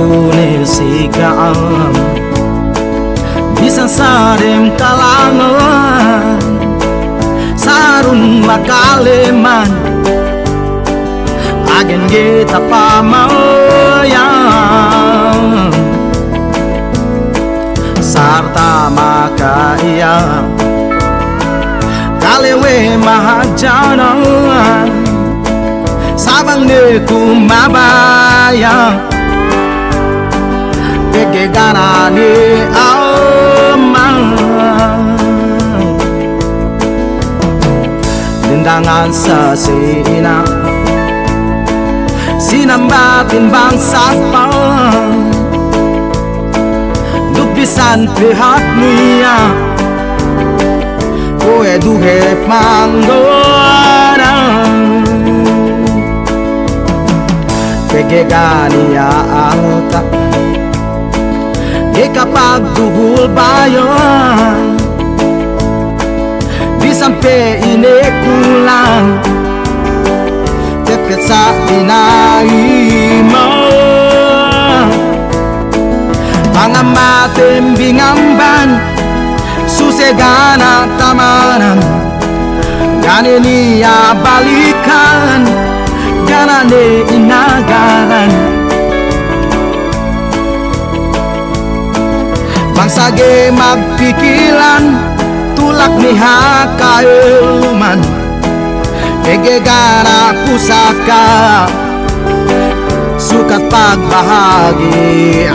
Tunil sigaan bisa sarem kalangan sarun makaleman agen kita pamayang sarta makaya kalewe mahajanan sabang ne kumabaya pege ganani amang dendangan sasina sinambatin bangsat pang dupisan pihak niya kowe duhe panggoran pege gania alta kapag duhul bayon di sampai ini kulang tepet sa inaimo pangamatem bingamban susegana tamanan gane niya balikan ganane inagaran bangsage magpikilan tulak ni hakaeluman egegana pusaka sukat pagbahagi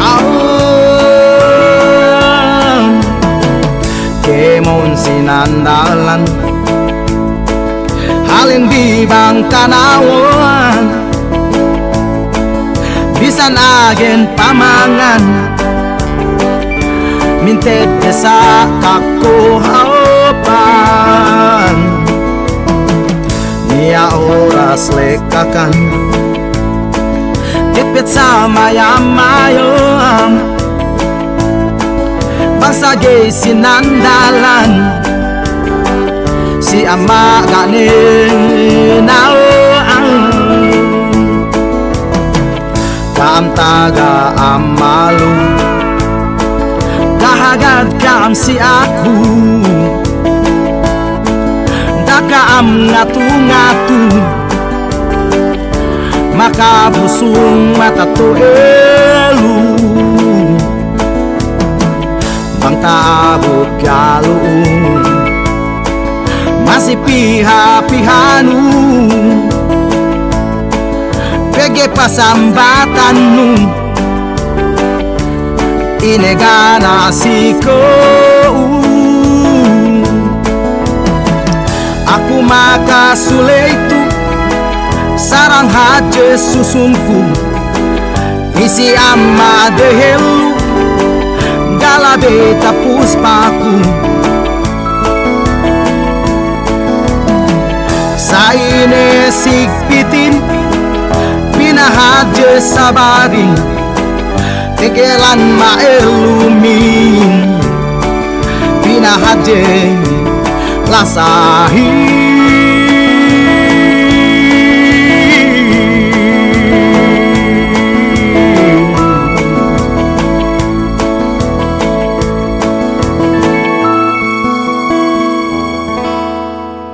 kemon sinandalan halin di bang tanawan bisan agen pamangan minted sa kakuhapan niya oras lekakan tipit sa mayam-mayam bangsage sinandalan si ama ganin naoan kaamtaga amalu kahagad kaam si aku dakaam ngatu-ngatu makabusung matatu elu bang taabot galuun masih piha-pihanu pege pasambatan nu inegana siko aku makasule itu sarang haje susunku isi amma dehelu galabe tapus paku saine sikpitin pinahaje sabaring tegelan maelumin pinahaje lasahi